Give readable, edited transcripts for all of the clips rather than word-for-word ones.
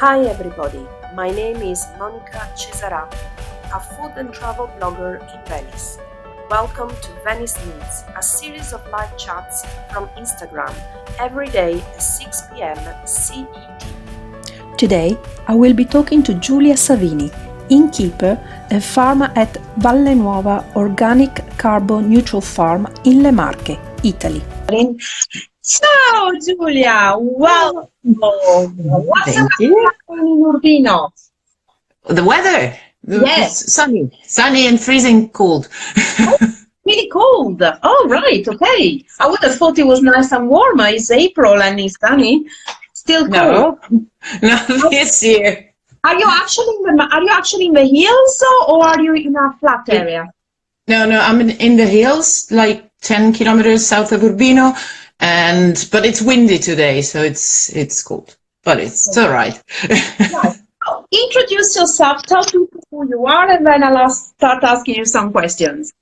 Hi everybody, my name is Monica Cesarati, a food and travel blogger in Venice. Welcome to Venice Meets, a series of live chats from Instagram every day at 6 p.m. CET. Today I will be talking to Giulia Savini, innkeeper and farmer at Vallenuova Organic Carbon Neutral Farm in Marche, Italy. Ciao Giulia, welcome. What's happening in Urbino? The weather, Yes. it's sunny and freezing cold. Really cold. Oh, right, okay. I would have thought it was nice and warm. It's April and it's sunny. Still cold. No, this year. Are you actually in the hills or are you in a flat area? No, I'm in the hills, like 10 kilometers south of Urbino, but it's windy today, so it's cold. But it's all right. Right. So, introduce yourself, tell people who you are, and then I'll start asking you some questions.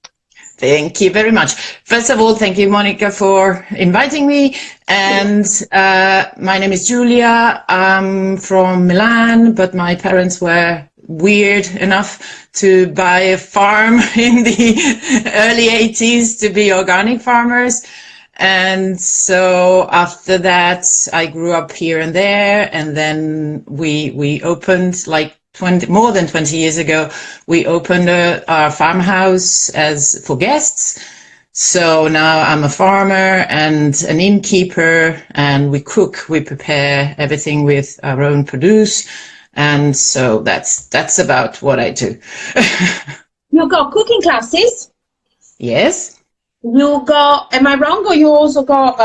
Thank you very much. First of all, thank you, Monica, for inviting me. And my name is Giulia. I'm from Milan, but my parents were weird enough to buy a farm in the early 80s to be organic farmers. And so after that, I grew up here and there. And then we opened more than 20 years ago, we opened our farmhouse for guests. So now I'm a farmer and an innkeeper, and we cook, we prepare everything with our own produce. And so that's about what I do. You got cooking classes? Yes. You got, am I wrong, or you also got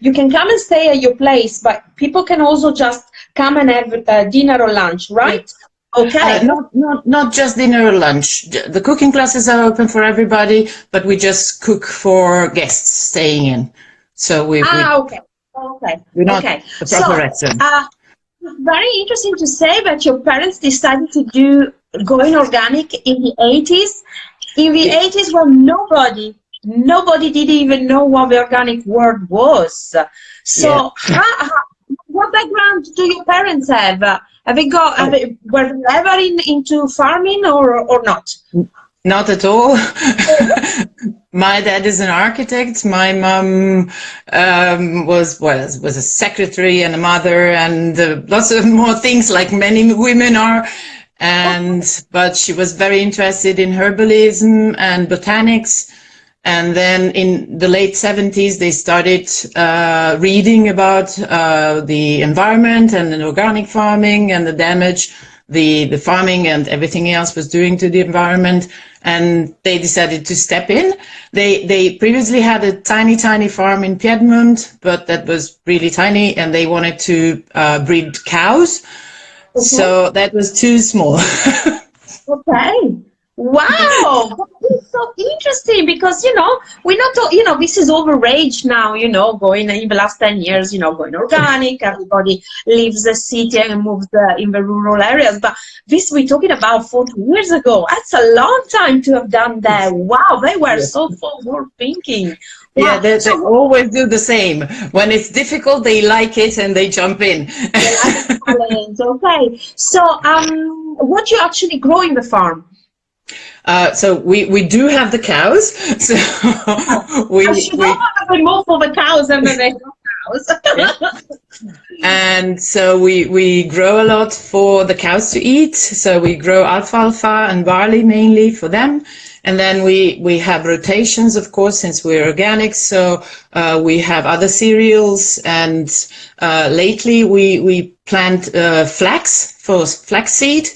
you can come and stay at your place, but people can also just come and have dinner or lunch, right? Okay. Not just dinner or lunch. The cooking classes are open for everybody, but we just cook for guests staying in. So okay. We're not a proper restaurant. Very interesting to say that your parents decided to going organic in the 80s. In the 80s, when nobody didn't even know what the organic word was. So, what background do your parents have? Were they ever into farming or not? Not at all. My dad is an architect. My mom was a secretary and a mother and lots of more things like many women are. But she was very interested in herbalism and botanics. And then in the late 70s, they started reading about the environment and organic farming and the damage the farming and everything else was doing to the environment. And they decided to step in. They previously had a tiny farm in Piedmont, but that was really tiny, and they wanted to breed cows. Okay. So that was too small. Okay. Wow, that's so interesting because, we're not, this is overage now, going in the last 10 years, going organic, everybody leaves the city and moves in the rural areas. But this we're talking about 40 years ago. That's a long time to have done that. Wow, they were so forward thinking. Wow. Yeah, they always do the same. When it's difficult, they like it and they jump in. Okay, so what do you actually grow in the farm? So we do have the cows. So we more for the cows than the cows. And so we grow a lot for the cows to eat. So we grow alfalfa and barley mainly for them. And then we have rotations, of course, since we're organic. So we have other cereals, and lately we plant flax for flaxseed.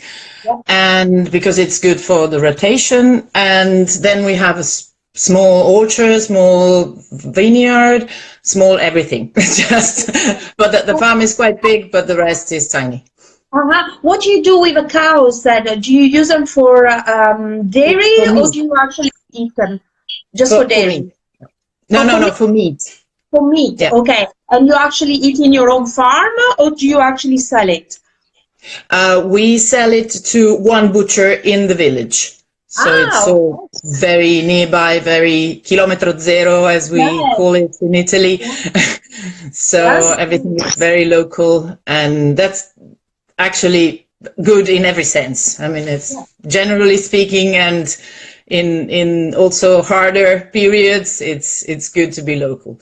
And because it's good for the rotation, and then we have a small orchard, small vineyard, small everything. But the farm is quite big, but the rest is tiny. What do you do with the cows then? Do you use them for dairy, or do you actually eat them just for dairy? No, for meat. For meat, yeah. Okay. And you actually eat in your own farm, or do you actually sell it? We sell it to one butcher in the village. So it's all very nearby, very chilometro zero, as we call it in Italy. So everything is very local, and actually good in every sense. I mean, it's generally speaking, and in also harder periods, it's good to be local.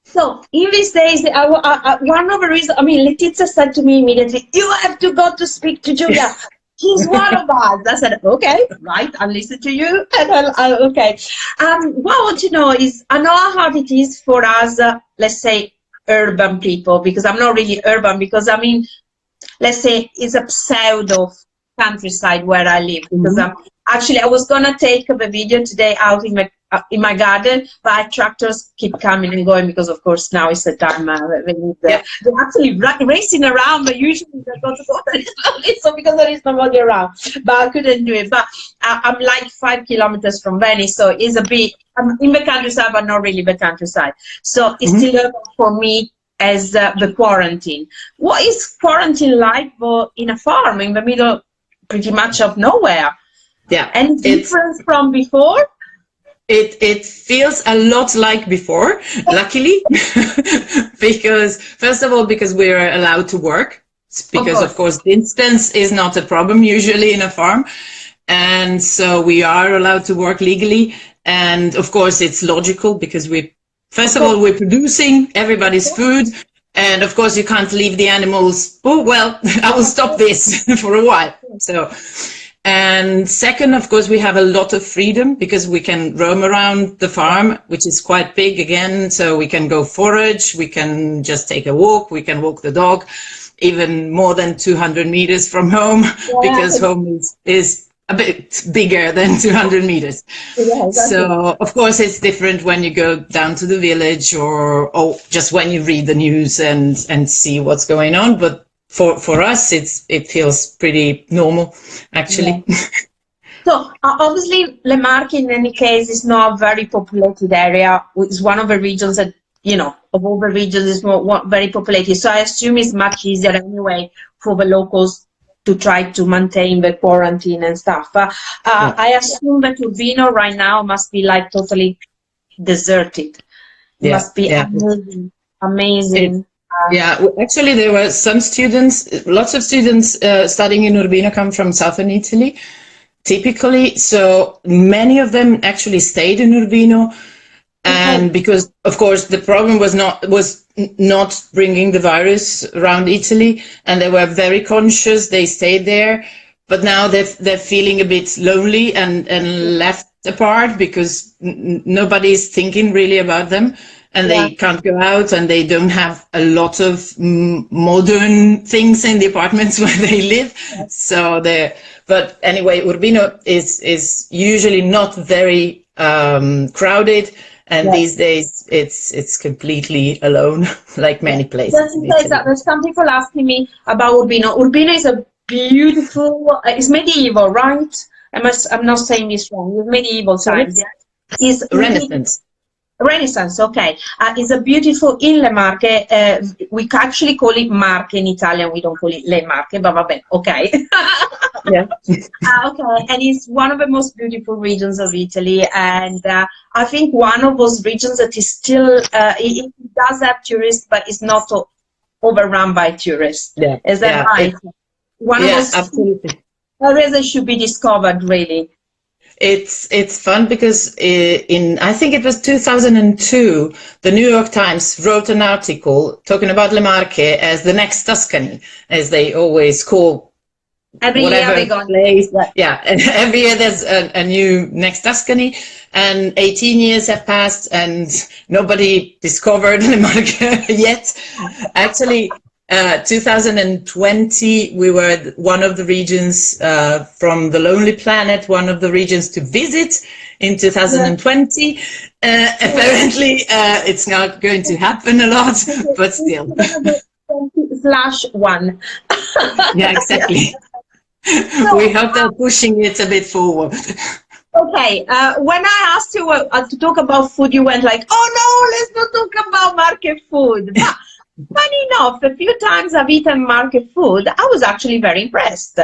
So in these days, one of the reasons, I mean, Letizia said to me immediately, "You have to go to speak to Giulia. She's one of us." I said, "Okay, right, I'll listen to you." And okay. What I want to know is, I know how hard it is for us, let's say, urban people, because I'm not really urban, because I mean, let's say it's a pseudo countryside where I live, because actually I was gonna take the video today out in my garden, but tractors keep coming and going, because of course now is the time they're actually racing around, but usually they're going to go very slowly, so because there is nobody around, but I couldn't do it. But I'm like 5 kilometers from Venice, so it's a bit, I'm in the countryside, but not really the countryside, so it's still urban for me as the quarantine. What is quarantine like in a farm in the middle pretty much of nowhere? Yeah. Any difference from before? It feels a lot like before, luckily, because first of all, because we're allowed to work, because of course distance is not a problem usually in a farm, and so we are allowed to work legally, and of course it's logical, because first of all, we're producing everybody's food, and of course you can't leave the animals, oh well, I will stop this for a while. So, and second, of course, we have a lot of freedom, because we can roam around the farm, which is quite big again, so we can go forage, we can just take a walk, we can walk the dog, even more than 200 meters from home, because home is a bit bigger than 200 meters. Yeah, exactly. So, of course, it's different when you go down to the village, or just when you read the news and see what's going on. But for us, it feels pretty normal, actually. Yeah. So, obviously, Le Marche, in any case, is not a very populated area. It's one of the regions that, you know, of all the regions, is not very populated. So I assume it's much easier anyway for the locals to try to maintain the quarantine and stuff. I assume that Urbino right now must be like totally deserted. It must be amazing. Actually, there were some students, lots of students studying in Urbino come from southern Italy, typically. So many of them actually stayed in Urbino. And because, of course, the problem was not bringing the virus around Italy, and they were very conscious. They stayed there, but now they're feeling a bit lonely and left apart, because nobody's thinking really about them, and they can't go out, and they don't have a lot of modern things in the apartments where they live. So but anyway, Urbino is usually not very Yeah. crowded. And these days, it's completely alone, like many places. There's some people asking me about Urbino. Urbino is a beautiful, it's medieval, right? I'm not saying this wrong. It's medieval times. It's Renaissance. Renaissance, okay. It's a beautiful in Le Marche. We actually call it Marche in Italian. We don't call it Le Marche, but vabbè, okay. Yeah. Okay, and it's one of the most beautiful regions of Italy, and I think one of those regions that is still, it does have tourists, but it's not overrun by tourists. Yeah. Is that right? One of those absolutely. areas that should be discovered, really. It's fun because I think it was 2002, the New York Times wrote an article talking about Le Marche as the next Tuscany, as they always call every year they go place. Yeah, and every year there's a new next Tuscany, and 18 years have passed and nobody discovered Le Marche yet. Actually, 2020, we were one of the regions from the Lonely Planet, one of the regions to visit in 2020. Apparently, it's not going to happen a lot, but still. /1. Yeah, exactly. We hope they're pushing it a bit forward. Okay, when I asked you to talk about food, you went like, "Oh no, let's not talk about market food." But funny enough, the few times I've eaten market food, I was actually very impressed.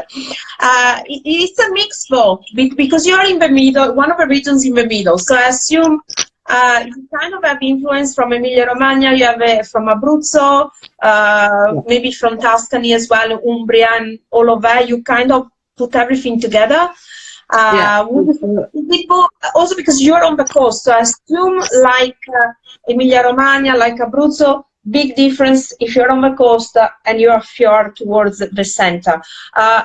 It's a mix though, because you're in the middle, one of the regions in the middle. So I assume you kind of have influence from Emilia-Romagna, you have from Abruzzo, maybe from Tuscany as well, Umbria and all of that. You kind of put everything together. Also because you're on the coast, so I assume like Emilia-Romagna, like Abruzzo, big difference if you're on the coast and you're fjord towards the center.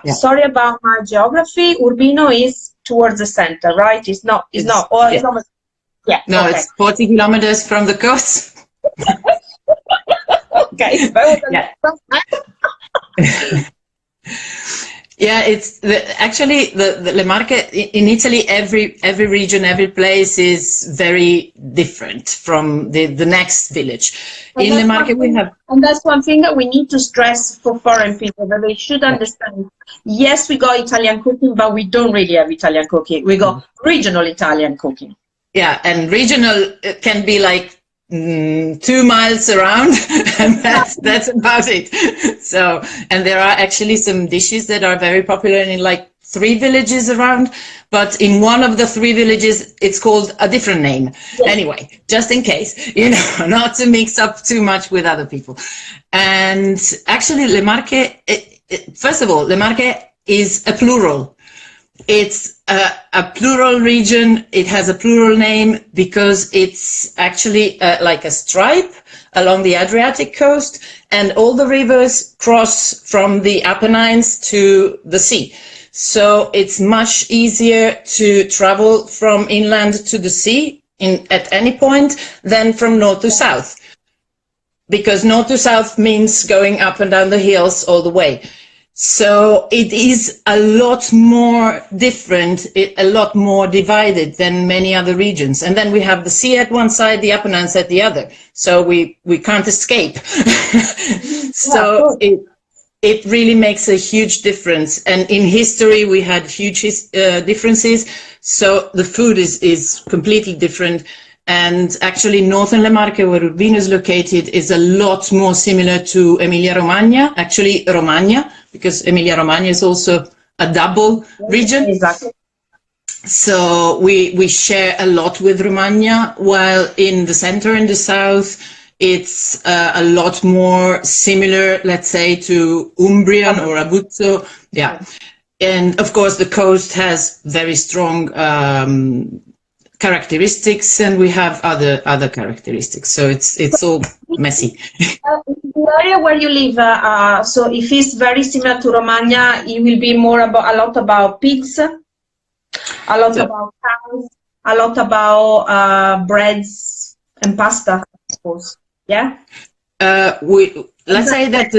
Sorry about my geography. Urbino is towards the center, right? It's not. It's not. Or it's not. Yeah. No, okay. it's 40 kilometers from the coast. Okay. Yeah, it's actually the Le Marche in Italy. Every region, every place is very different from the next village. In Le Marche, we have, and that's one thing that we need to stress for foreign people, that they should understand. Yes, we got Italian cooking, but we don't really have Italian cooking. We got regional Italian cooking. Yeah, and regional can be like 2 miles around, and that's about it. So, and there are actually some dishes that are very popular in like 3 villages around, but in one of the 3 villages, it's called a different name. Yes. Anyway, just in case, you know, not to mix up too much with other people. And actually, Le Marche, first of all, Le Marche is a plural. It's a plural region. It has a plural name because it's actually like a stripe along the Adriatic coast, and all the rivers cross from the Apennines to the sea. So it's much easier to travel from inland to the sea at any point than from north to south, because north to south means going up and down the hills all the way. So it is a lot more different, a lot more divided than many other regions. And then we have the sea at one side, the Apennines at the other. So we can't escape. So it really makes a huge difference. And in history, we had huge differences. So the food is completely different. And actually, northern Le Marche, where Urbino is located, is a lot more similar to Emilia-Romagna, actually Romagna, because Emilia-Romagna is also a double region. Exactly. So we share a lot with Romagna, while in the center and the south, it's a lot more similar, let's say, to Umbrian or Abruzzo. Yeah. And of course, the coast has very strong characteristics, and we have other characteristics, so it's all messy. The area where you live, so if it's very similar to Romagna, it will be more about a lot about pigs, a lot about cows, a lot about breads and pasta, of course. Yeah. Let's say that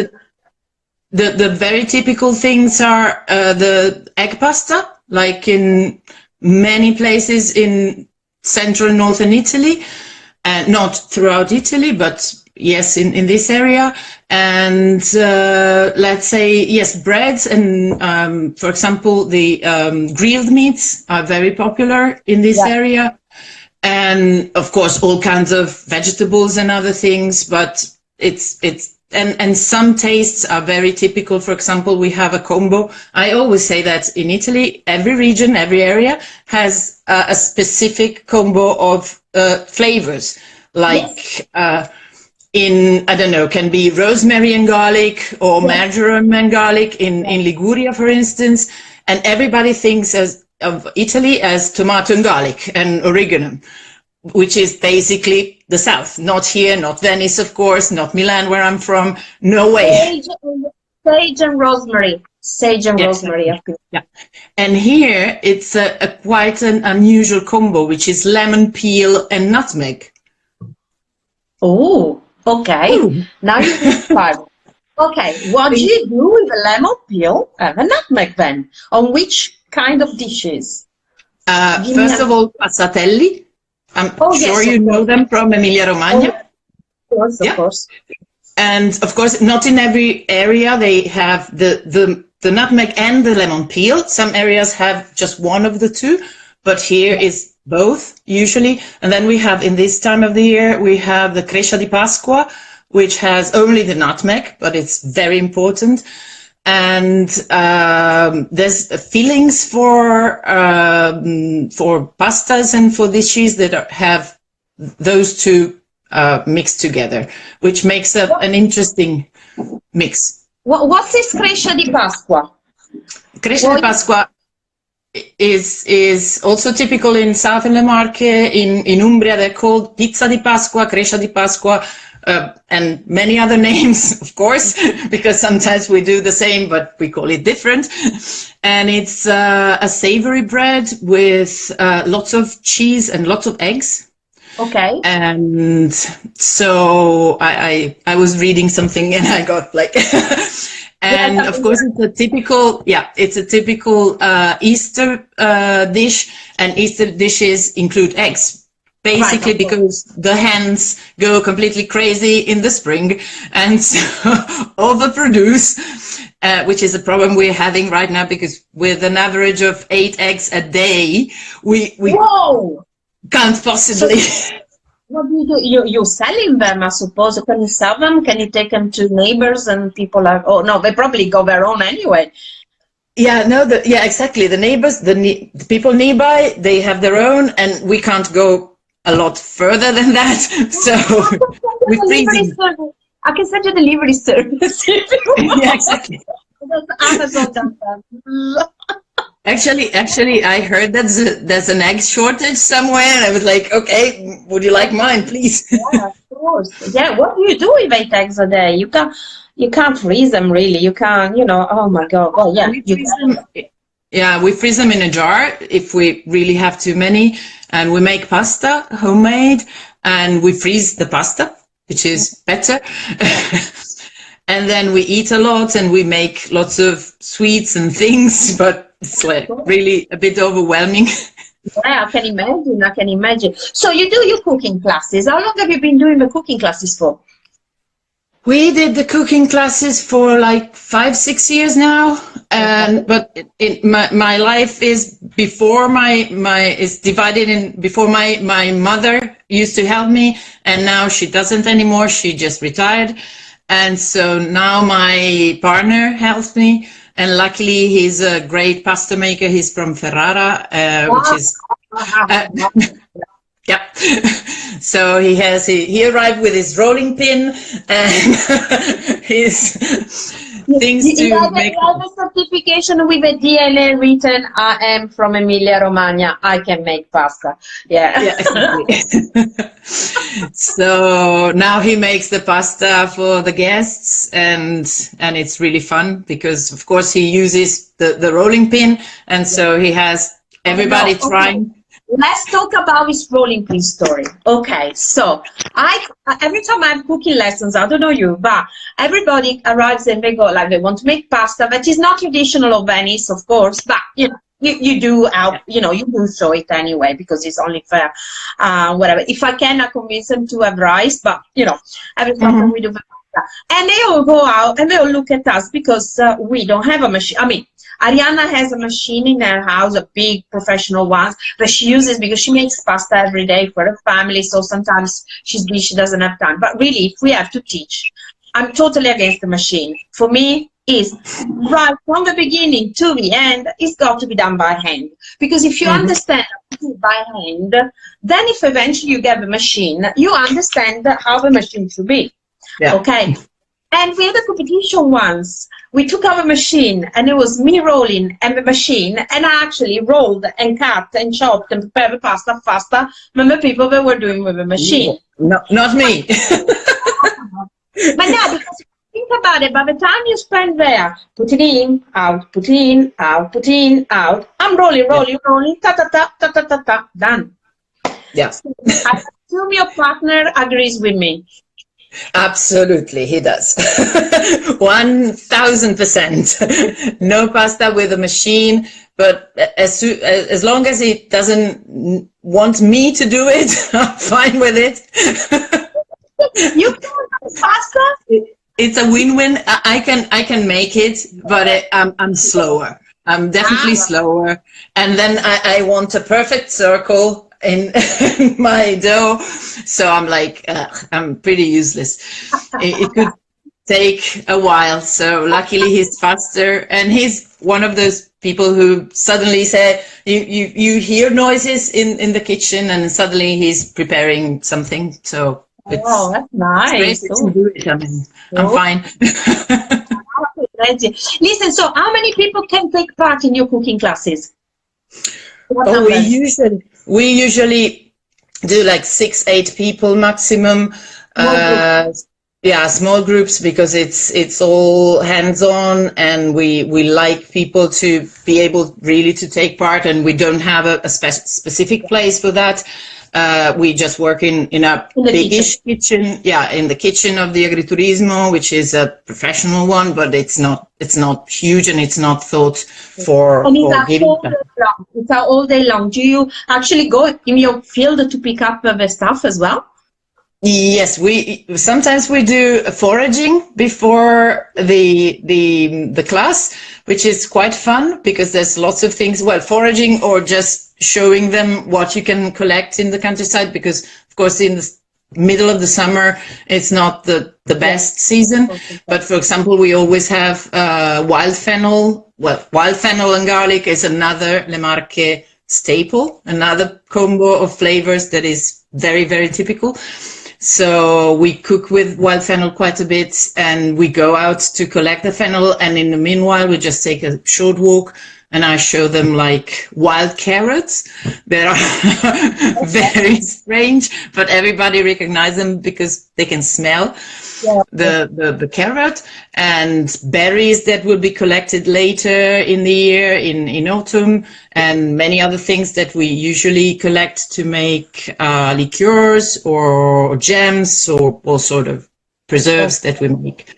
the very typical things are the egg pasta, like in many places in central and northern Italy, and not throughout Italy, but yes, in this area. And let's say, yes, breads and, for example, the grilled meats are very popular in this area. And of course, all kinds of vegetables and other things, but and some tastes are very typical. For example, we have a combo. I always say that in Italy, every region, every area has a specific combo of flavors. Like in, I don't know, can be rosemary and garlic, or marjoram and garlic in Liguria, for instance. And everybody thinks of Italy as tomato and garlic and oregano, which is basically the south. Not here, not Venice, of course, not Milan, where I'm from. No way. Sage and rosemary. Sage and rosemary. Yeah. And here it's a quite an unusual combo, which is lemon peel and nutmeg. Oh, okay. Ooh. Now you're inspired. Okay, what do you do with the lemon peel and the nutmeg then? On which kind of dishes? First of all, passatelli. I'm sure you know them from Emilia-Romagna. Of course. And of course, not in every area they have the nutmeg and the lemon peel. Some areas have just one of the two, but here is both usually. And then we have, in this time of the year, we have the Crescia di Pasqua, which has only the nutmeg, but it's very important. And there's fillings for pastas and for dishes that have those two mixed together, which makes an interesting mix. What's this Crescia di Pasqua? Crescia di Pasqua is also typical in southern Le Marche. In Umbria, they're called Pizza di Pasqua, Crescia di Pasqua, and many other names, of course, because sometimes we do the same, but we call it different. And it's a savory bread with lots of cheese and lots of eggs. Okay. And so I was reading something and I got like, and of course it's a typical Easter dish, and Easter dishes include eggs. Basically, right, because the hens go completely crazy in the spring and so overproduce, which is a problem we're having right now, because with an average of 8 eggs a day, we Whoa! Can't possibly. What do you do? You're selling them, I suppose. Can you sell them? Can you take them to neighbors and people are, oh no, they probably go their own anyway. Yeah, no, yeah, exactly. The neighbors, the people nearby, they have their own, and we can't go a lot further than that. So we freeze. I can send you delivery service. Yeah, exactly. Actually, I heard that there's an egg shortage somewhere, and I was like, okay, would you like mine, please? Yeah, of course. Yeah, what do you do with 8 eggs a day? You can't freeze them, really. You can't, oh my God. Well, yeah. We freeze them in a jar if we really have too many, and we make pasta, homemade, and we freeze the pasta, which is better. And then we eat a lot, and we make lots of sweets and things, but it's like really a bit overwhelming. Yeah, I can imagine. So you do your cooking classes. How long have you been doing the cooking classes for? We did the cooking classes for like 5-6 years now, but my life is before is divided in before my mother used to help me, and now she doesn't anymore. She just retired, and so now my partner helps me, and luckily he's a great pasta maker. He's from Ferrara, which is. Yeah, so he arrived with his rolling pin and his things to make. You have a certification with a DNA written, I am from Emilia Romagna, I can make pasta. Yeah. Exactly. So now he makes the pasta for the guests, and it's really fun because of course he uses the rolling pin, and so he has everybody trying. Let's talk about his rolling pin story. Okay, so every time I have cooking lessons, I don't know you, but everybody arrives and they go like they want to make pasta, that is not traditional of Venice, of course, but you do help, you do show it anyway because it's only fair. Whatever. If I can, I convince them to have rice, but every time we do the pasta, and they all go out and they all look at us because we don't have a machine. I mean, Arianna has a machine in her house, a big professional one, that she uses because she makes pasta every day for her family, so sometimes she doesn't have time. But really, if we have to teach, I'm totally against the machine. For me, is right from the beginning to the end, it's got to be done by hand. Because if you understand how to do it by hand, then if eventually you get the machine, you understand how the machine should be. Yeah. Okay? And we had a competition once. We took our machine, and it was me rolling and the machine, and I actually rolled and cut and chopped and prepared the pasta faster than the people that were doing with the machine. No, not me. But yeah, because if you think about it, by the time you spend there, put it in, out, put it in, out, put it in, out, I'm rolling, ta ta ta ta ta ta ta, done. Yes. I assume your partner agrees with me. Absolutely, he does. 1000%. No pasta with a machine, but as long as he doesn't want me to do it, I'm fine with it. You can pasta? It's a win-win. I can make it, but I'm slower. I'm definitely slower, and then I want a perfect circle in my dough, so I'm like I'm pretty useless. It could take a while, so luckily he's faster, and he's one of those people who suddenly say you hear noises in the kitchen, and suddenly he's preparing something. So it's, that's nice. it's great to do it. I mean, I'm fine. Listen, so how many people can take part in your cooking classes? Oh, we usually do like 6-8 people maximum. Yeah, small groups, because it's all hands-on, and we like people to be able really to take part, and we don't have a specific place for that. We just work in a biggish kitchen. Yeah, in the kitchen of the Agriturismo, which is a professional one, but it's not huge, and it's not thought for giving. It's all day long. Do you actually go in your field to pick up the stuff as well? Yes, sometimes we do foraging before the class, which is quite fun, because there's lots of things. Well, foraging or just showing them what you can collect in the countryside, because of course in the middle of the summer it's not the best season. But for example, we always have wild fennel. Well, wild fennel and garlic is another Le Marche staple, another combo of flavors that is very, very typical. So we cook with wild fennel quite a bit, and we go out to collect the fennel, and in the meanwhile we just take a short walk, and I show them like wild carrots that are very strange, but everybody recognizes them because they can smell the carrot, and berries that will be collected later in the year, in autumn, and many other things that we usually collect to make liqueurs or jams, or all sort of preserves that we make.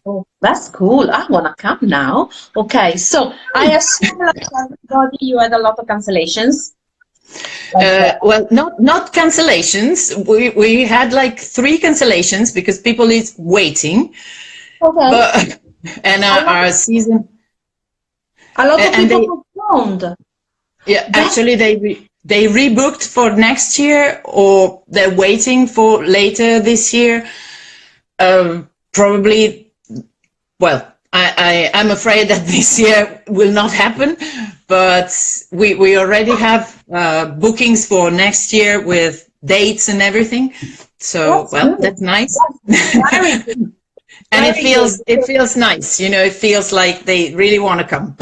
Oh, that's cool. I want to come now. Okay, so I assume like everybody, you had a lot of cancellations. Well, not cancellations. We had like 3 cancellations because people is waiting. Okay. And our season. A lot of people postponed. Yeah, actually they rebooked for next year, or they're waiting for later this year. Probably. Well, I'm afraid that this year will not happen, but we already have bookings for next year with dates and everything. So, that's nice. And it feels nice, you know, it feels like they really want to come.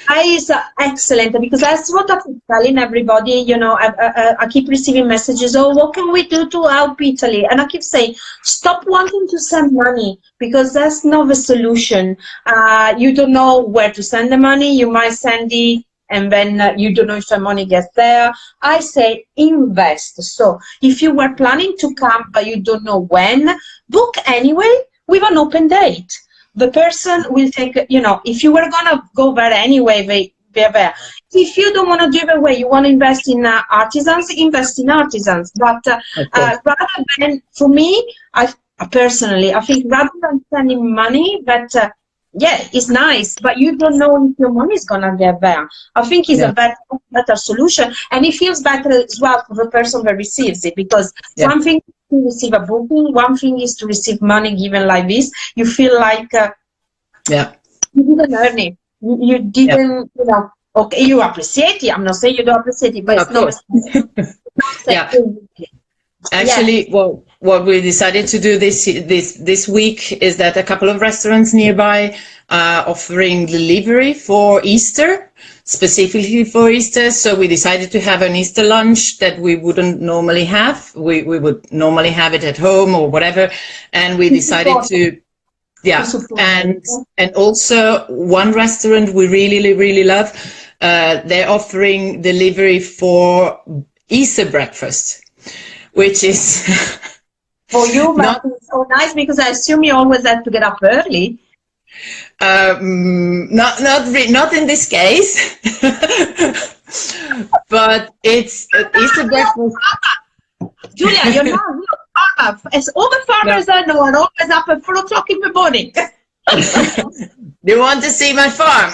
It's excellent, because that's what I keep telling everybody. You know, I keep receiving messages, oh, what can we do to help Italy? And I keep saying, stop wanting to send money, because that's not the solution. You don't know where to send the money. You might send it, and then you don't know if the money gets there. I say invest. So if you were planning to come, but you don't know when, book anyway with an open date. The person will take, you know, if you were going to go there anyway, they're there. If you don't want to give away, you want to invest in artisans, invest in artisans. But rather than, for me, I personally, I think rather than spending money, but yeah, it's nice, but you don't know if your money is going to get there. I think it's a better solution. And it feels better as well for the person that receives it, because one thing to receive a booking, one thing is to receive money given like this. You feel like you didn't earn it. You didn't, you know, okay, you appreciate it. I'm not saying you don't appreciate it, but it's not. Actually, what we decided to do this week is that a couple of restaurants nearby are offering delivery for Easter, specifically for Easter. So we decided to have an Easter lunch that we wouldn't normally have. We would normally have it at home or whatever, and we decided to. And also one restaurant we really love. They're offering delivery for Easter breakfast, which is for you not so nice, because I assume you always have to get up early. Not in this case, but it's Easter breakfast. Julia, you're not up. As all the farmers I know are always up at 4 o'clock in the morning. Do you want to see my farm?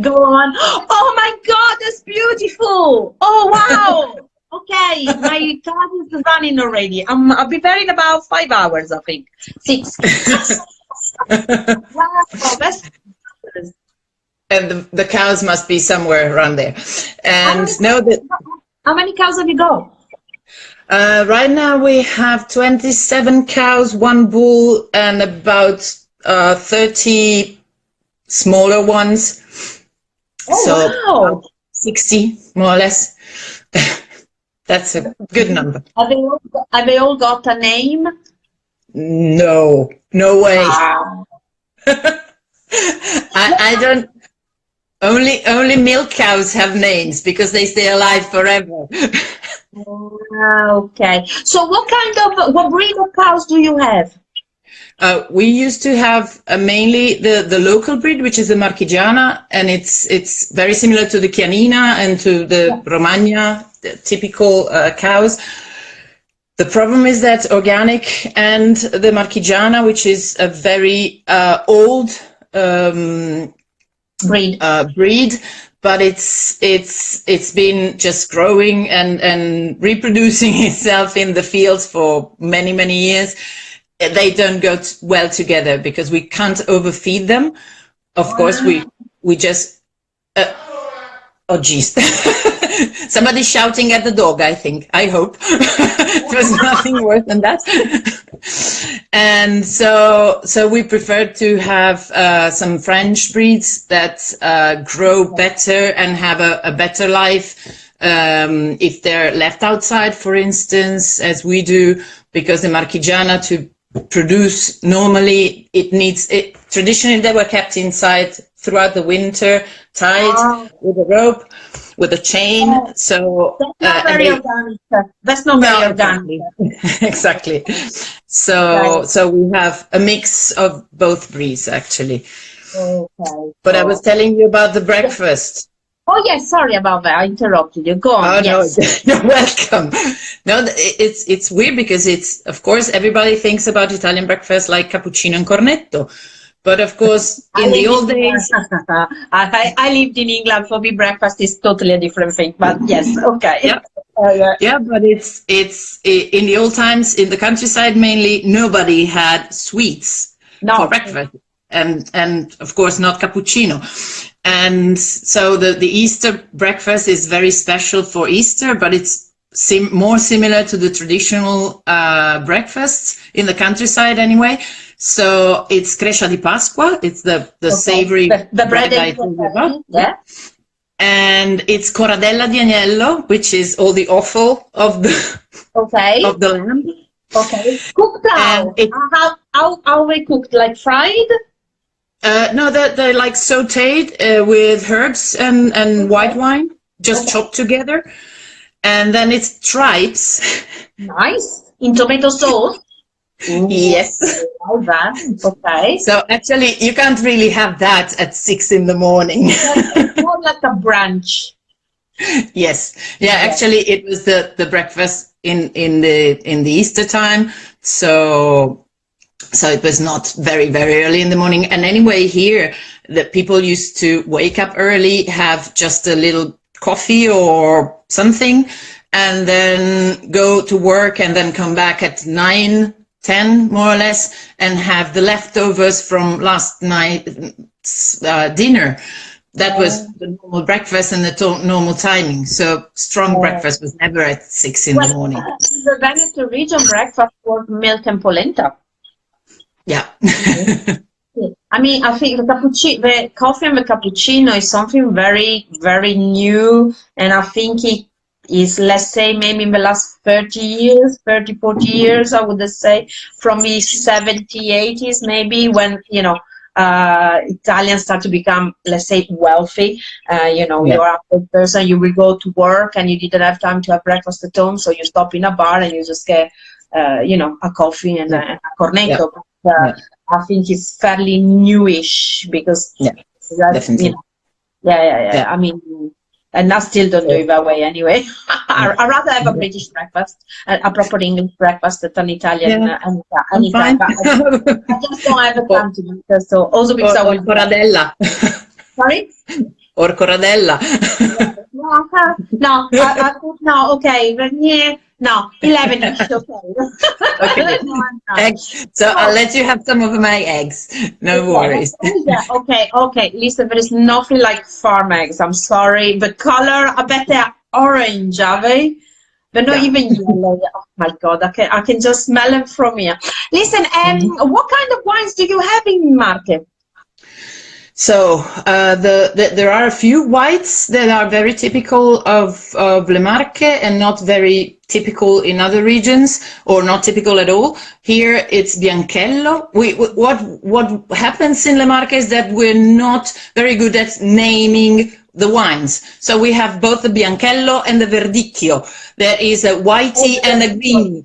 Go on. Oh my God, that's beautiful. Oh wow. Okay, my class is running already. I'll be there in about 5 hours, I think. 6. Wow, that's And the cows must be somewhere around there. how And many, know that how many cows have you got? right now we have 27 cows, 1 bull, and about 30 smaller ones. Oh, So wow. about 60, more or less. That's a good number. Have they all got a name? No, no way. Wow. I don't. Only milk cows have names because they stay alive forever. Okay. So what breed of cows do you have? We used to have mainly the local breed, which is the Marchigiana, and it's very similar to the Chianina and to the Romagna, the typical cows. The problem is that organic and the Marchigiana, which is a very old breed, but it's been just growing and reproducing itself in the fields for many years. They don't go well together because we can't overfeed them. Of course, we just oh geez. Somebody's shouting at the dog, I think. I hope. There's nothing worse than that. And so we prefer to have some French breeds that grow better and have a better life if they're left outside, for instance, as we do, because the Marchigiana to produce normally traditionally they were kept inside throughout the winter, tied with a rope, with a chain. So that's not very organic. That's not very organic. Exactly. So we have a mix of both breeds actually. Okay. But I was telling you about the breakfast. Oh yes, sorry about that. I interrupted you. Go on. Oh yes. no, you're welcome. No, it's weird because it's, of course, everybody thinks about Italian breakfast like cappuccino and cornetto. But of course, in the old days, I lived in England. For me, breakfast is totally a different thing. But yes, okay. Yeah. Yeah, but it's in the old times in the countryside mainly nobody had sweets for breakfast, and of course not cappuccino. And so the Easter breakfast is very special for Easter, but it's more similar to the traditional breakfasts in the countryside anyway. So it's crescia di Pasqua. It's the savory the bread I told you about. Yeah. And it's coradella di agnello, which is all the offal of the of the lamb. Okay. Cooked how? How they cooked? Like fried? No, they're like sautéed with herbs and white wine, just chopped together, and then it's stripes. Nice. In tomato sauce. Yes. Okay. So actually, you can't really have that at 6 in the morning. It's more like a brunch. Yes. Yeah. Actually, it was the breakfast in the Easter time. So it was not very early in the morning. And anyway, here the people used to wake up early, have just a little coffee or something, and then go to work, and then come back at 9, 10 more or less, and have the leftovers from last night's dinner. That was the normal breakfast and the normal timing. So strong breakfast was never at 6 in the morning. The Veneto region breakfast was milk and polenta. Yeah. I mean, I think the coffee and the cappuccino is something very new, and I think it is, let's say, maybe in the last 40 years, I would say, from the 70s, 80s, maybe, when, Italians start to become, let's say, wealthy. You're a person, you will go to work and you didn't have time to have breakfast at home, so you stop in a bar and you just get, a coffee and a cornetto. I think it's fairly newish because definitely. I mean, and I still don't do it that way anyway. I'd rather have a British breakfast, a proper English breakfast than an Italian. Fine. But I just don't have the time to do that. So also because or coradella. Sorry? Or coradella. No, no, okay, Renier, no, 11-ish, okay. Okay. Eggs. So I'll let you have some of my eggs. No worries. Yeah, okay. Listen, there is nothing like farm eggs. I'm sorry. The color, I bet they're orange, are they? They're not even yellow. Oh my God, I can just smell them from here. Listen, what kind of wines do you have in Marche? So there are a few whites that are very typical of Le Marche and not very typical in other regions, or not typical at all. Here it's Bianchello. What happens in Le Marche is that we're not very good at naming the wines. So we have both the Bianchello and the Verdicchio. There is a whitey and a green.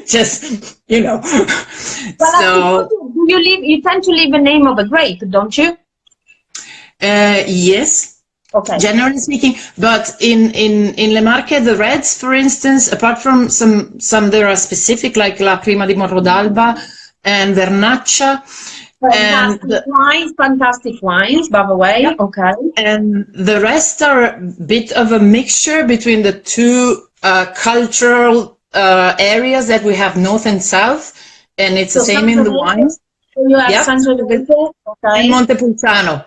Just, you know. So you tend to leave a name of a grape, don't you? Yes. Okay. Generally speaking, but in Le Marche, the reds, for instance, apart from some there are specific, like La Prima di Morro d'Alba and Vernaccia. Fantastic wines, by the way. Yeah. Okay. And the rest are a bit of a mixture between the two cultural areas that we have, north and south, and it's the same in the wines. So you have Sangiovese, okay. And Montepulciano.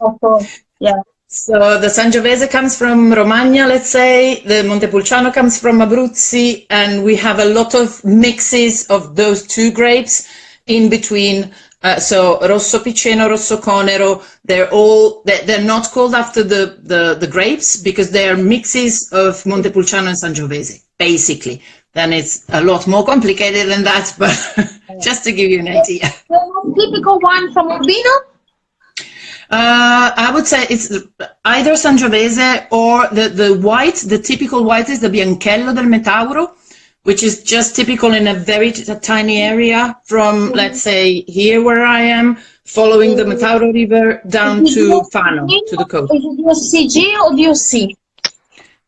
Of course, yeah. So the Sangiovese comes from Romagna, let's say, the Montepulciano comes from Abruzzi, and we have a lot of mixes of those two grapes in between. So Rosso Piceno, Rosso Conero, they're not called after the grapes, because they are mixes of Montepulciano and Sangiovese, basically. Then it's a lot more complicated than that, but just to give you an idea. Typical wine from Urbino? I would say it's either Sangiovese or the typical white is the Bianchello del Metauro, which is just typical in a very tiny area from, let's say, here where I am, following the Metauro River down to Fano, to the coast. Is it DOCG or DOC?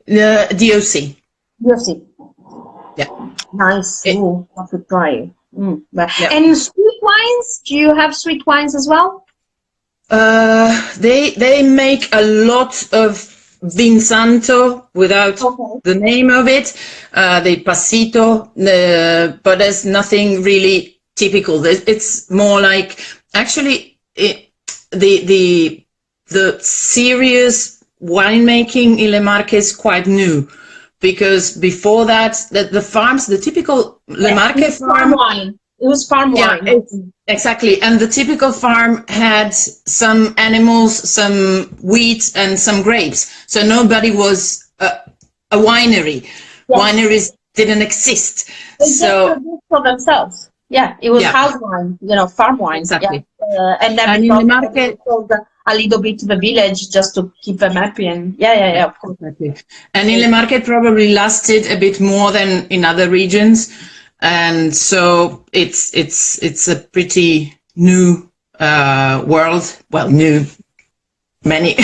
DOC. DOC. Yeah. Nice. Ooh, I could try it. Yeah. And sweet wines? Do you have sweet wines as well? They make a lot of Vinsanto without the name of it, the Passito, but there's nothing really typical. It's more like, actually, the serious winemaking in Le Marche is quite new, because before that, the farms, the typical Le Marche farm wine. It was farm wine. Exactly. And the typical farm had some animals, some wheat, and some grapes. So nobody was a winery. Yes. Wineries didn't exist. They just produced for themselves. Yeah, it was house wine, farm wine. Exactly. Yeah. And then in the market, a little bit to the village just to keep them happy. And of course. Exactly. And in the market probably lasted a bit more than in other regions. And so it's a pretty new world. Well, new, many,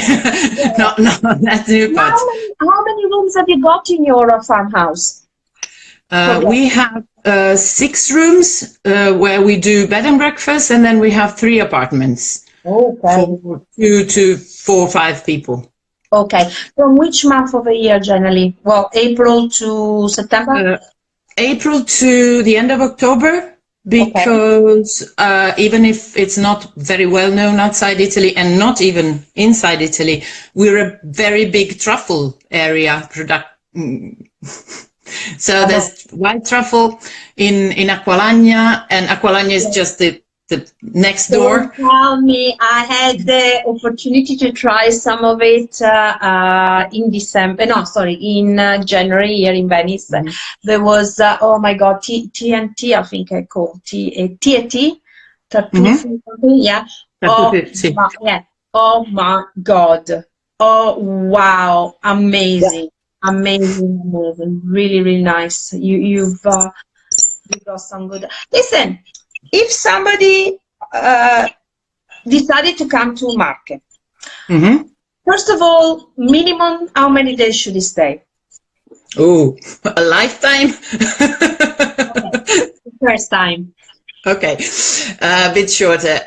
not that new, but. How many rooms have you got in your farmhouse? We have 6 rooms where we do bed and breakfast, and then we have 3 apartments for 2 to 4 or 5 people. Okay. From which month of the year generally? Well, April to September? April to the end of October, because even if it's not very well known outside Italy and not even inside Italy, we're a very big truffle area. So there's white truffle in Acqualagna, and Acqualagna is just the next door. Don't tell me, I had the opportunity to try some of it in January here in Venice. Mm-hmm. There was, oh my God, TNT, I think I called TNT. Yeah. Oh my God. Oh, wow. Amazing. Yeah. Amazing. Really, really nice. You've got some good. Listen, if somebody decided to come to Marche, first of all, minimum, how many days should he stay? Oh, a lifetime. First time. Okay, a bit shorter.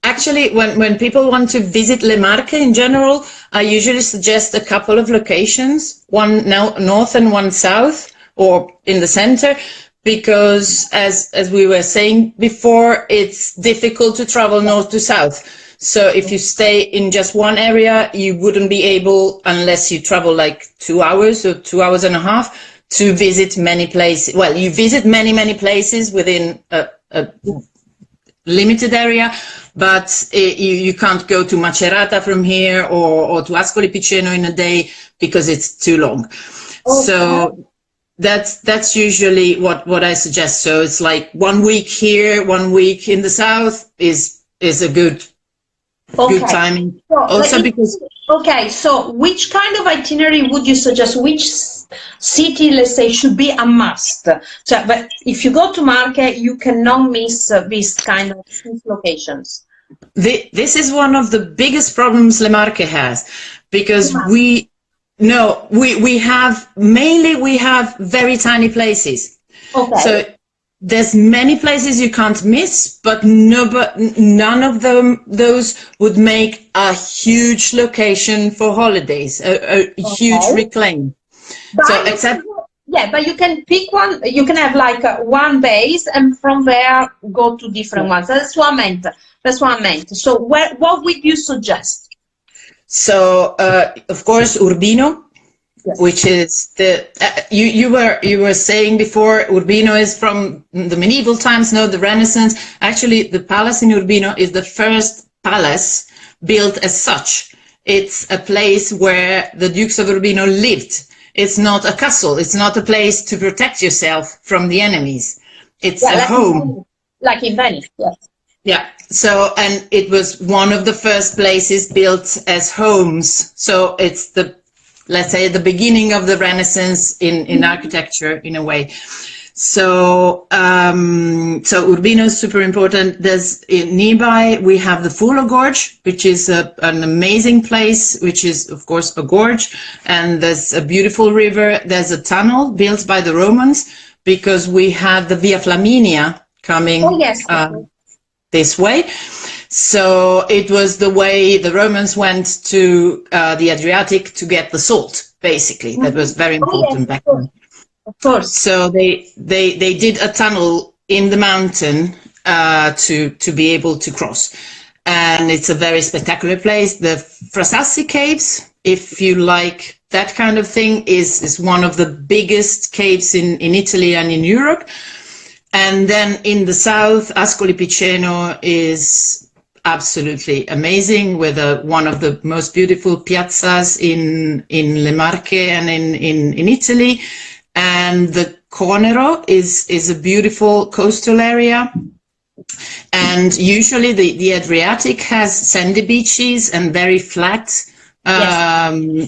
Actually, when people want to visit Le Marche in general, I usually suggest a couple of locations, one now north and one south, or in the center, because as we were saying before, it's difficult to travel north to south. So if you stay in just one area, you wouldn't be able, unless you travel like 2 hours or 2 hours and a half, to visit many places. Well, you visit many places within a limited area, but you can't go to Macerata from here or to Ascoli Piceno in a day because it's too long. Okay. So that's usually what I suggest. So it's like 1 week here, 1 week in the south is a good timing. So, also because so which kind of itinerary would you suggest? Which city, let's say, should be a must? So, but if you go to Marche, you cannot miss these kind of locations. This is one of the biggest problems Le Marche has, because we have very tiny places. Okay. So there's many places you can't miss, but none of those would make a huge location for holidays, a huge reclaim. But but you can pick one. You can have like one base, and from there go to different ones. That's what I meant. So what would you suggest? So of course Urbino. Yes. Which is you were saying before, Urbino is from the medieval times, no, the Renaissance. Actually, the palace in Urbino is the first palace built as such. It's a place where the Dukes of Urbino lived. It's not a castle. It's not a place to protect yourself from the enemies. It's a home. Like in Venice, yes. Yeah. So, and it was one of the first places built as homes. So it's let's say the beginning of the Renaissance in architecture, in a way. So Urbino is super important. There's nearby we have the Fulo Gorge, which is an amazing place, which is of course a gorge, and there's a beautiful river. There's a tunnel built by the Romans because we had the Via Flaminia coming this way. So it was the way the Romans went to the Adriatic to get the salt, basically. That was very important back then. Of course. So they did a tunnel in the mountain to be able to cross. And it's a very spectacular place. The Frasassi Caves, if you like that kind of thing, is one of the biggest caves in Italy and in Europe. And then in the south, Ascoli Piceno is absolutely amazing, with one of the most beautiful piazzas in Le Marche and in Italy. And the Conero is a beautiful coastal area. And usually the Adriatic has sandy beaches and very flat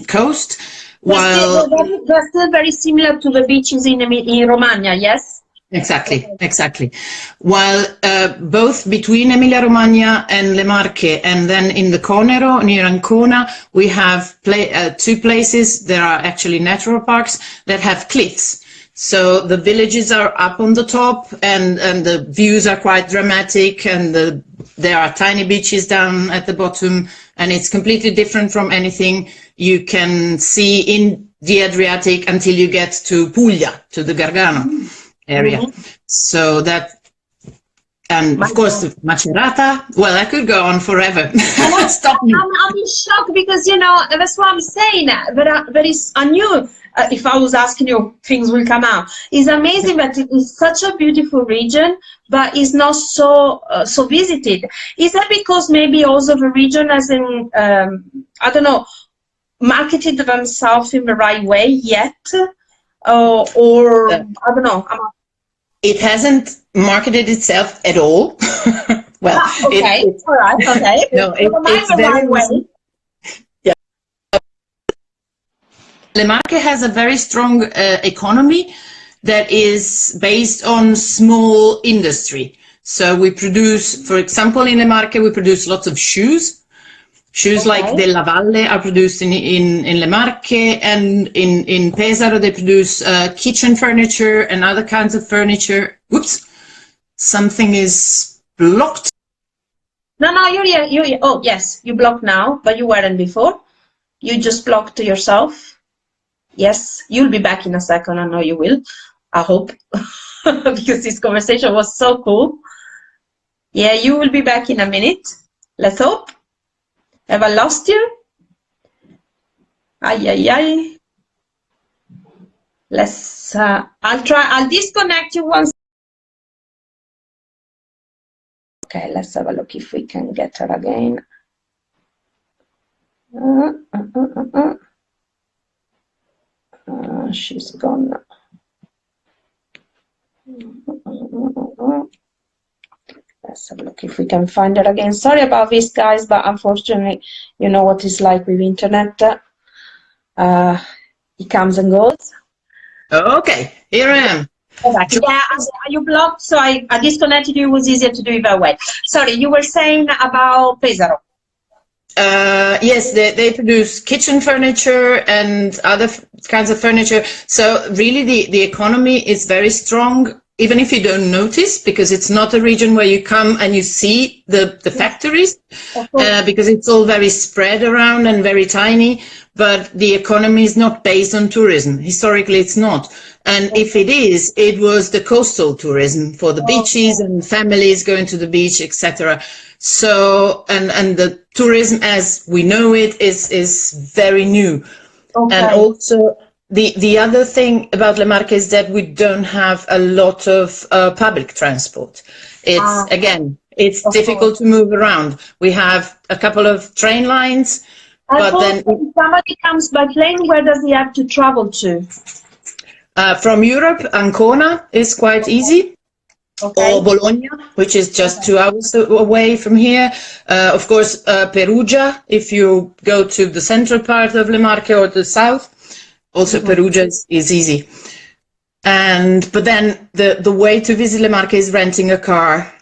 coast. They're still very similar to the beaches in Romagna, yes? Exactly. While both between Emilia-Romagna and Le Marche, and then in the Conero near Ancona, we have two places. There are actually natural parks that have cliffs. So the villages are up on the top, and the views are quite dramatic, and there are tiny beaches down at the bottom, and it's completely different from anything you can see in the Adriatic until you get to Puglia, to the Gargano area. So that, and of course the Macerata. Well, I could go on forever. Stop me. I'm in shock because that's what I'm saying. There is a new. If I was asking you, things will come out. It's amazing that it is such a beautiful region, but it's not so visited. Is that because maybe also the region has I don't know, marketed themselves in the right way yet, or I don't know. It hasn't marketed itself at all. Well, okay, all right, okay. No, it's very way. Yeah. Le Marche has a very strong economy that is based on small industry. So we produce, for example, in Le Marche, we produce lots of shoes. Shoes like Della Valle are produced in Le Marche, and in Pesaro they produce kitchen furniture and other kinds of furniture. Oops. something is blocked. No, you're oh, yes, you blocked now, but you weren't before. You just blocked yourself. Yes, you'll be back in a second. I know you will. I hope. Because this conversation was so cool. Yeah, you will be back in a minute. Let's hope. Have I lost you? Ay, ay, ay. Let's, I'll disconnect you once. Okay, let's have a look if we can get her again. She's gone. Let's have a look if we can find her again. Sorry about this, guys, but unfortunately, you know what it's like with internet. It comes and goes. Okay, here I am. Yeah, you blocked, so I disconnected you. It was easier to do it that way. Sorry, you were saying about Pesaro. Yes, they produce kitchen furniture and other kinds of furniture. So really the economy is very strong, even if you don't notice, because it's not a region where you come and you see the factories, because it's all very spread around and very tiny. But the economy is not based on tourism. Historically, it's not. And if it is, it was the coastal tourism for the beaches and families going to the beach, etc. So, and the tourism as we know it is very new. And also the other thing about Le Marche is that we don't have a lot of public transport. It's again, it's difficult to move around. We have a couple of train lines, but then if somebody comes by plane, where does he have to travel to? From Europe, Ancona is quite easy. Or Bologna, which is just 2 hours away from here. Of course, Perugia, if you go to the central part of Le Marche or the south, also Perugia is easy. But then the way to visit Le Marche is renting a car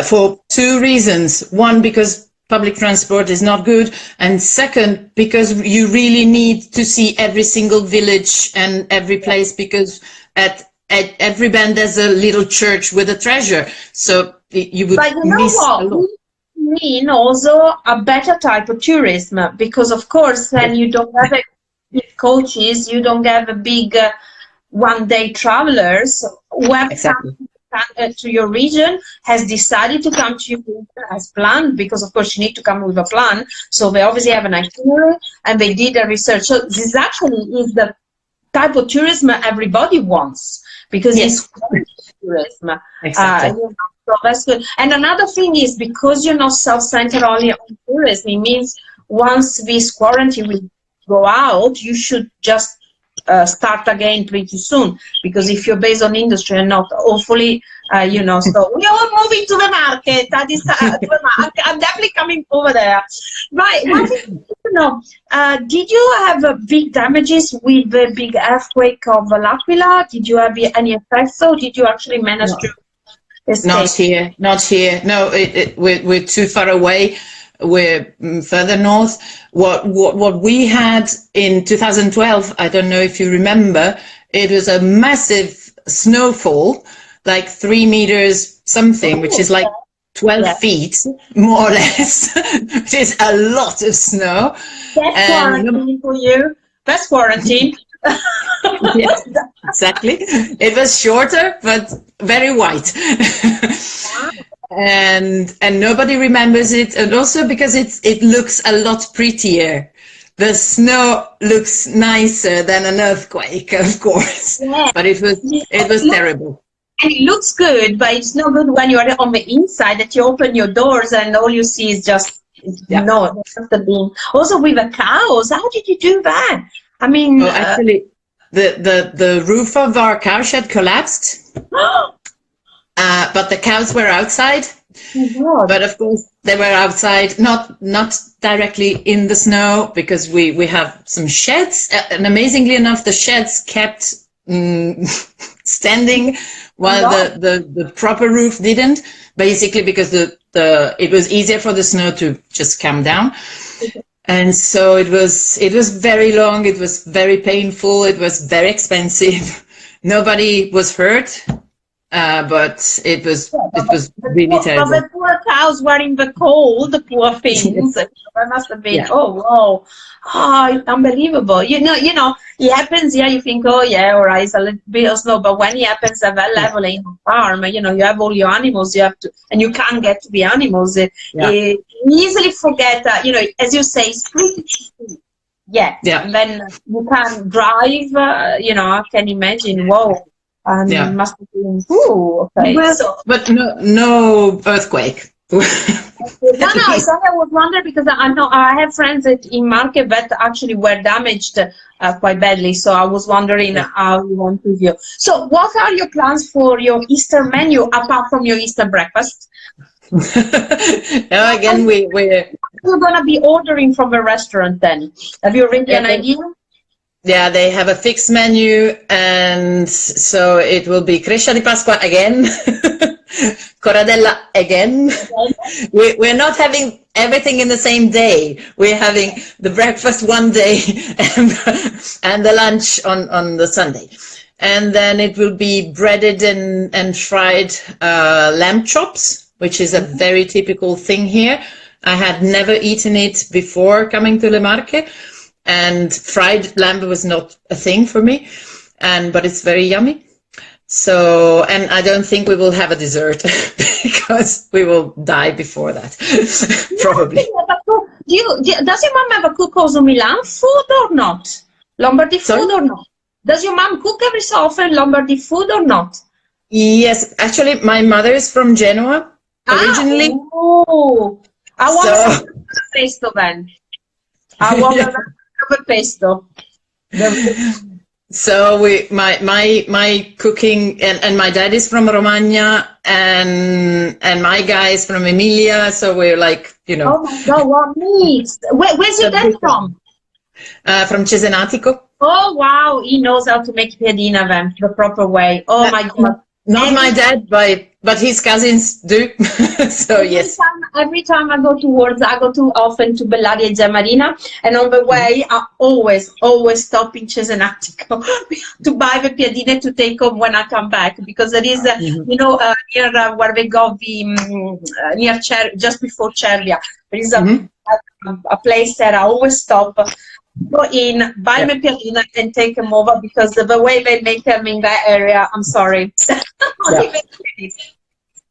for 2 reasons. One, because public transport is not good, and second, because you really need to see every single village and every place, because at every bend there's a little church with a treasure, so you would miss a lot. Mean also a better type of tourism, because of course then you don't have big coaches, you don't have a big one-day travelers who have come to your region, has decided to come to you as planned, because of course you need to come with a plan, so they obviously have an itinerary and they did a research. So this actually is the type of tourism everybody wants, because it's tourism. So that's good. And another thing is, because you're not self-centered only on tourism, it means once this quarantine will go out, you should just start again pretty soon, because if you're based on industry and not hopefully you know, so we are moving to the market. I'm definitely coming over there. Right. What is, you know, did you have big damages with the big earthquake of L'Aquila? Did you have any effects, or did you actually manage to escape? Not here. No, we're too far away. We're further north. What we had in 2012, I don't know if you remember, it was a massive snowfall, like 3 meters something, which is like 12 feet, more or less, which is a lot of snow. That's quarantine for you. That's quarantine. Yes, exactly. It was shorter, but very white. And nobody remembers it, and also because it looks a lot prettier. The snow looks nicer than an earthquake, of course, but it was terrible. And it looks good, but it's not good when you are on the inside, that you open your doors and all you see is just no, just the beam. Also with the cows, how did you do that? I mean, actually, the roof of our cow shed collapsed. But the cows were outside. But of course they were outside, not directly in the snow, because we have some sheds, and amazingly enough the sheds kept standing while the proper roof didn't, basically because it was easier for the snow to just come down. And so it was very long, it was very painful, it was very expensive. Nobody was hurt, but it was really terrible. But the poor cows were in the cold, the poor things. That must have been, oh, wow. Oh, unbelievable. You know, it happens here, you think, oh, yeah, all right, it's a little bit of snow. But when it happens at that level in a farm, you know, you have all your animals, you have to, and you can't get to the animals. You easily forget that, you know, as you say, it's pretty cheap. Yeah. And then you can drive, you know, I can imagine, whoa. Must have been, okay. But no earthquake. No, I was wondering because I know I have friends in Marche that actually were damaged quite badly. So I was wondering how you want to view. So what are your plans for your Easter menu apart from your Easter breakfast? Again, we're gonna be ordering from a restaurant then. Have you already an idea? Yeah, they have a fixed menu, and so it will be Crescia di Pasqua again, Coradella again. We're not having everything in the same day. We're having the breakfast one day and the lunch on the Sunday. And then it will be breaded and fried lamb chops, which is a very typical thing here. I had never eaten it before coming to Le Marche. And fried lamb was not a thing for me, but it's very yummy. So, and I don't think we will have a dessert because we will die before that, probably. Does your mom ever cook also Milan food or not? Lombardy food or not? Does your mom cook every so often Lombardy food or not? Yes, actually, my mother is from Genoa originally. I want to pesto then. I want a pesto. So my cooking and my dad is from Romagna and my guy is from Emilia, so we're like, you know. Oh my God, what meat? Where's your dad from? From Cesenatico. Oh wow, he knows how to make piadina then the proper way. Oh my God. Not my dad, but his cousins do. So yes. Every time I go towards, I go too often to Bellaria e Giamarina, and on the way I always stop in Cesenatico to buy the piadine to take home when I come back, because there is, you know, near where we go, near just before Cervia, there is a place that I always stop. Go in, buy my piadina and take them over, because the way they make them in that area, I'm sorry.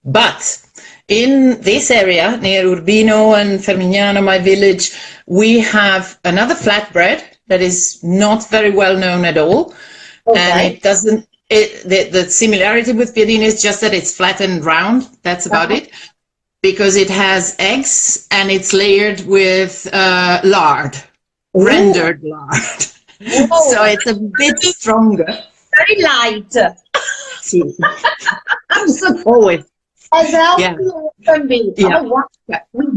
But in this area, near Urbino and Fermignano, my village, we have another flatbread that is not very well known at all. Okay. And it doesn't, the similarity with piadina is just that it's flat and round. That's about it. Because it has eggs and it's layered with lard. Rendered lard. So it's a bit stronger. Very light. Always. As healthy as can be.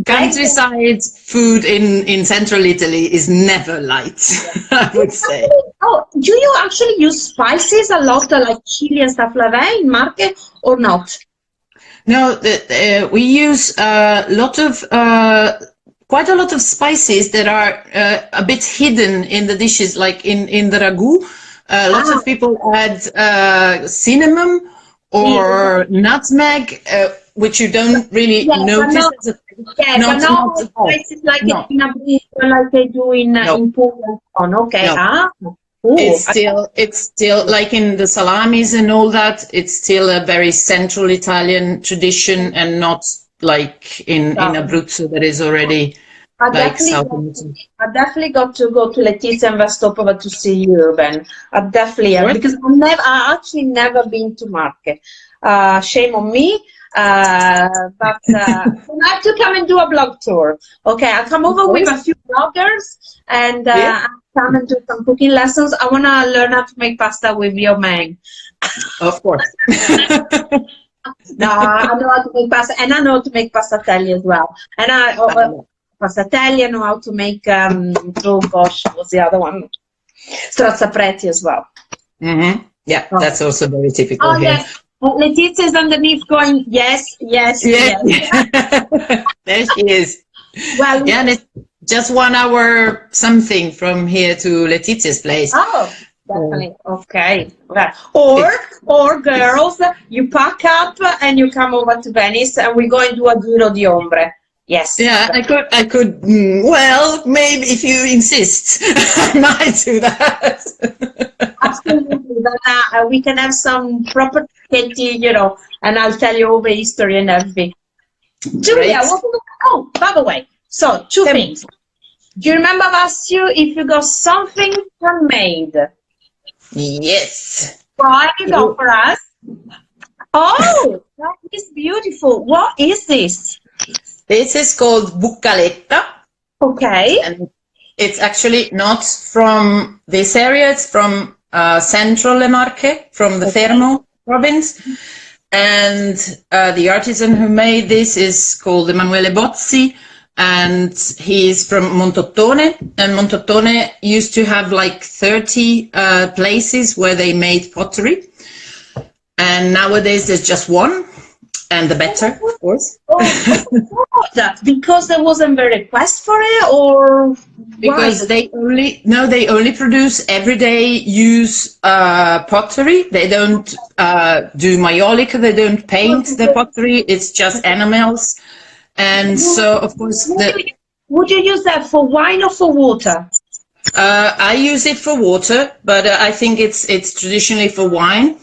Countryside food in central Italy is never light, I would say. Oh, do you actually use spices a lot, like chili and stuff like that in Marche, or not? No, we use quite a lot of spices that are a bit hidden in the dishes, like in the ragu. Lots of people add cinnamon or nutmeg, which you don't really notice. Not spices like in Abruzzo, like they do in Puglia. Okay. No. It's still like in the salamis and all that. It's still a very central Italian tradition, and not like in Abruzzo that is already like South Italy. I definitely got to go to Letizia and Vestopova to see you, Ben. I definitely have, because I actually never been to Marche. Shame on me. But I have to come and do a blog tour. Okay, I'll come over with a few bloggers and come and do some cooking lessons. I want to learn how to make pasta with your man. Of course. No, I know how to make pasta, and I know how to make pastatelli as well. And pastatelli, I know how to make, oh gosh, what's the other one? Strozzapreti as well. Mm-hmm. Yeah, that's also very typical here. Yes. Letizia is underneath going, yes. There she is. Well, and it's just 1 hour something from here to Letizia's place. Oh. Definitely. Okay. Right. Or girls, you pack up and you come over to Venice and we go and do a giro di ombre. Yes. Yeah, I could. Well, maybe if you insist, I might do that. Absolutely. Then we can have some proper kitty, and I'll tell you all the history and everything. Giulia, by the way, so two things. Do you remember I asked you if you got something handmade? Yes. What have you got for us? Oh, that is beautiful. What is this? This is called buccaletta. Okay. And it's actually not from this area. It's from central Le Marche, from the Fermo province. And the artisan who made this is called Emanuele Bozzi. And he's from Montottone. And Montottone used to have like 30 places where they made pottery. And nowadays there's just one. And the better, of course. Because there wasn't a request for it, or because they only produce everyday use pottery. They don't do maiolica. They don't paint the pottery. It's just enamels. And so, of course, would you use that for wine or for water? I use it for water, but I think it's traditionally for wine.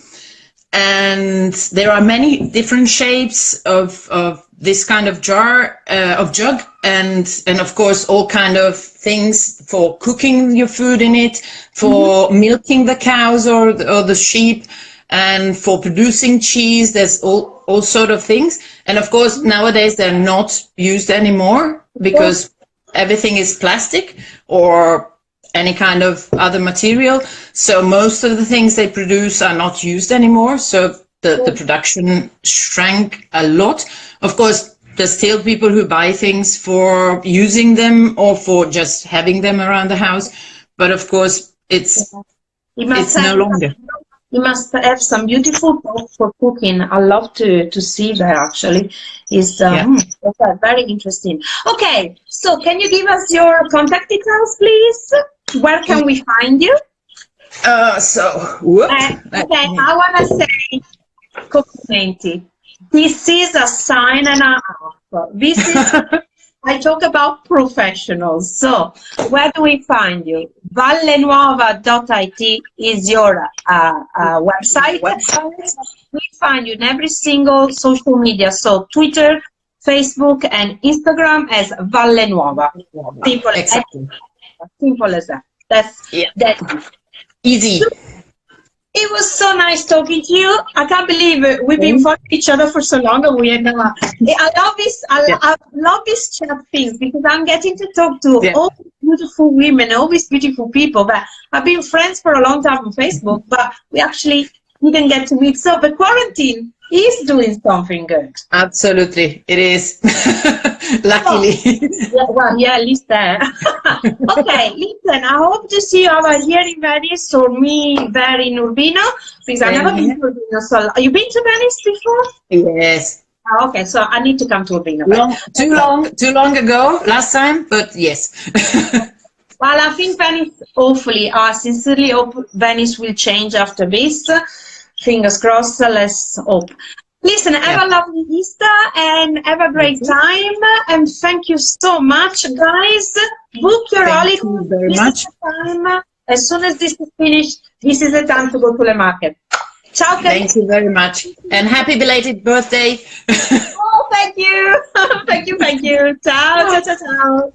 And there are many different shapes of this kind of jar, of jug, and of course all kind of things for cooking your food in it, for milking the cows or the sheep, and for producing cheese. There's all sort of things. And of course nowadays they're not used anymore because everything is plastic or any kind of other material. So most of the things they produce are not used anymore. So the production shrank a lot. Of course, there's still people who buy things for using them or for just having them around the house. But of course, it's no longer. You must have some beautiful pots for cooking. I love to see that actually. It's very interesting. Okay, so can you give us your contact details, please? Where can we find you? I want to say, complimenti. This is a sign and a half. This is, I talk about professionals. So, where do we find you? Vallenuova.it is your website. We find you in every single social media. So, Twitter, Facebook, and Instagram as Vallenuova. Simple as that. That's easy. It was so nice talking to you. I can't believe it. We've been following each other for so long, and we are now. I love this. I love these chat things because I'm getting to talk to all these beautiful women, all these beautiful people that I've been friends for a long time on Facebook, but we actually didn't get to meet. So the quarantine is doing something good. Absolutely, it is. Luckily. At least there. Okay, listen, I hope to see you over here in Venice or me there in Urbino, because I've never been to Urbino. So, have you been to Venice before? Yes. Okay, so I need to come to Urbino. Too long ago, last time, but yes. Well, I think Venice, hopefully, I sincerely hope Venice will change after this. Fingers crossed, let's hope. Listen, have a lovely Easter and have a great time. And thank you so much, guys. Book your holiday. Thank you very much. As soon as this is finished, this is the time to go to the market. Ciao. Thank you very much. And happy belated birthday. Oh, thank you. Thank you. Ciao.